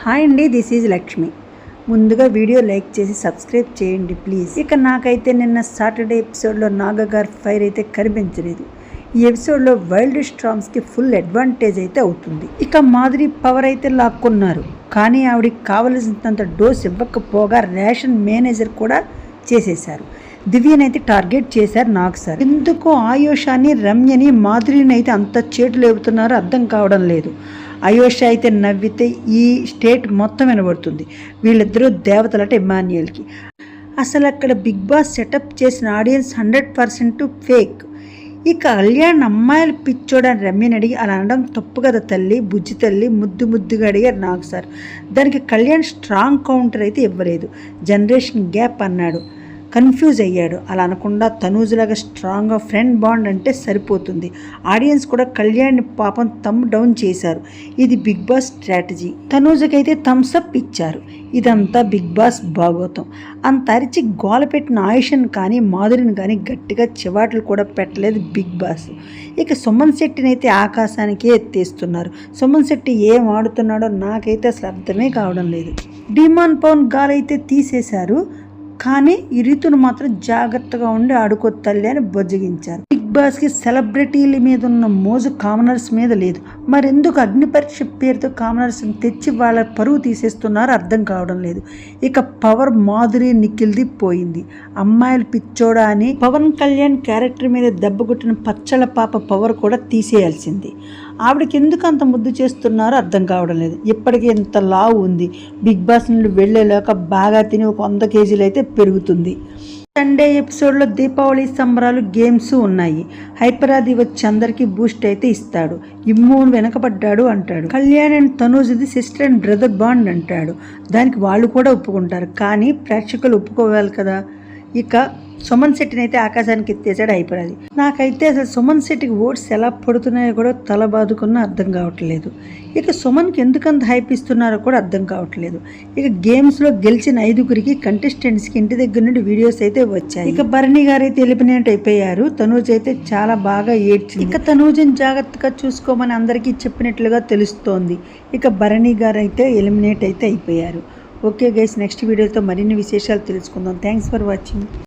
Hi అండి, this is Lakshmi. ముందుగా video like చేసి సబ్స్క్రైబ్ చేయండి ప్లీజ్. ఇక నాకైతే నిన్న సాటర్డే ఎపిసోడ్లో నాగగారు ఫైర్ అయితే కనిపించలేదు. ఈ ఎపిసోడ్లో వైల్డ్ స్టార్మ్స్కి ఫుల్ అడ్వాంటేజ్ అయితే అవుతుంది. ఇక మాధురి పవర్ అయితే లాక్కున్నారు, కానీ ఆవిడకి కావలసినంత డోస్ ఇవ్వకపోగా రేషన్ మేనేజర్ కూడా చేసేశారు. దివ్యని అయితే టార్గెట్ చేశారు నాగ్ సార్. ఎందుకు ఆయుషాని, రమ్యని, మాధురిని అయితే అంత చేతులు లేపుతున్నారో అర్థం కావడం లేదు. ఆయుష అయితే నవ్వితే ఈ స్టేట్ మొత్తం వినబడుతుంది. వీళ్ళిద్దరూ దేవతలట ఇమాన్యుయల్కి. అసలు అక్కడ బిగ్ బాస్ సెటప్ చేసిన ఆడియన్స్ 100% ఫేక్. ఇక కళ్యాణ్ అమ్మాయిలు పిచ్చోడని రమ్యని అడిగి అలా అనడం తప్పు కదా తల్లి, బుజ్జి తల్లి, ముద్దుగా అడిగారు నాగ్ సార్. దానికి కళ్యాణ్ స్ట్రాంగ్ కౌంటర్ అయితే ఇవ్వలేదు. జనరేషన్ గ్యాప్ అన్నాడు. కన్ఫ్యూజ్ అయ్యాడు. అలా అనకుండా తనూజులాగా స్ట్రాంగ్గా ఫ్రెండ్ బాండ్ అంటే సరిపోతుంది. ఆడియన్స్ కూడా కళ్యాణ్ని పాపం థంబ్ డౌన్ చేశారు. ఇది బిగ్ బాస్ స్ట్రాటజీ. తనూజకైతే థమ్స్ అప్ ఇచ్చారు. ఇదంతా బిగ్ బాస్ భాగోతం. అంత అరిచి గోల పెట్టిన ఆయుష్ని కానీ మాధురిని కానీ గట్టిగా చివాట్లు కూడా పెట్టలేదు బిగ్ బాస్. ఇక సుమన్ శెట్టిని అయితే ఆకాశానికే ఎత్తేస్తున్నారు. సుమన్ శెట్టి ఏం ఆడుతున్నాడో నాకైతే అసలు అర్థమే కావడం లేదు. డిమాన్ పవన్ గాలైతే తీసేశారు, కానీ ఈ రీతును మాత్రం జాగ్రత్తగా ఉండి ఆడుకో తల్లి అని బొజ్జగించారు. బిగ్ బాస్కి సెలబ్రిటీల మీద ఉన్న మోజు కామనర్స్ మీద లేదు. మరెందుకు అగ్ని పరీక్ష పేరుతో కామనర్స్ని తెచ్చి వాళ్ళ పరువు తీసేస్తున్నారో అర్థం కావడం లేదు. ఇక పవర్ మాధురి నిఖిల్ది పోయింది. అమ్మాయిలు పిచ్చోడా అని పవన్ కళ్యాణ్ క్యారెక్టర్ మీద దెబ్బ కొట్టిన పచ్చళ్ళ పాప పవర్ కూడా తీసేయాల్సింది. ఆవిడకి ఎందుకు అంత ముద్దు చేస్తున్నారో అర్థం కావడం లేదు. ఇప్పటికీ ఇంత లావు ఉంది. బిగ్ బాస్ నుండి వెళ్ళేలాక బాగా తిని ఒక 100 కేజీలు అయితే పెరుగుతుంది. సండే ఎపిసోడ్లో దీపావళి సంబరాలు గేమ్స్ ఉన్నాయి. హైపరాది వచ్చి అందరికీ బూస్ట్ అయితే ఇస్తాడు. ఇమ్మూన్ వెనకబడ్డాడు అంటాడు. కళ్యాణ్ అండ్ తనూజ్ది సిస్టర్ అండ్ బ్రదర్ బాండ్ అంటాడు. దానికి వాళ్ళు కూడా ఒప్పుకుంటారు, కానీ ప్రేక్షకులు ఒప్పుకోవాలి కదా. ఇక సుమన్ శెట్టిని అయితే ఆకాశానికి ఎత్తేసాడు హైపరాది. నాకైతే అసలు సుమన్ శెట్టికి ఓట్స్ ఎలా పడుతున్నాయో కూడా తల బాదుకున్నా అర్థం కావట్లేదు. ఇక సుమన్కి ఎందుకంత హైప్ ఇస్తున్నారో కూడా అర్థం కావట్లేదు. ఇక గేమ్స్లో గెలిచిన 5గురికి కంటెస్టెంట్స్కి ఇంటి దగ్గర నుండి వీడియోస్ అయితే వచ్చాయి. ఇక భరణి గారు అయితే ఎలిమినేట్ అయిపోయారు. తనూజ్ అయితే చాలా బాగా ఏడ్చింది. ఇక తనూజ్ని జాగ్రత్తగా చూసుకోమని అందరికీ చెప్పినట్లుగా తెలుస్తోంది. ఇక భరణి గారు అయితే ఎలిమినేట్ అయితే అయిపోయారు. ఓకే గైస్, నెక్స్ట్ వీడియోతో మరిన్ని విశేషాలు తెలుసుకుందాం. Thanks for watching.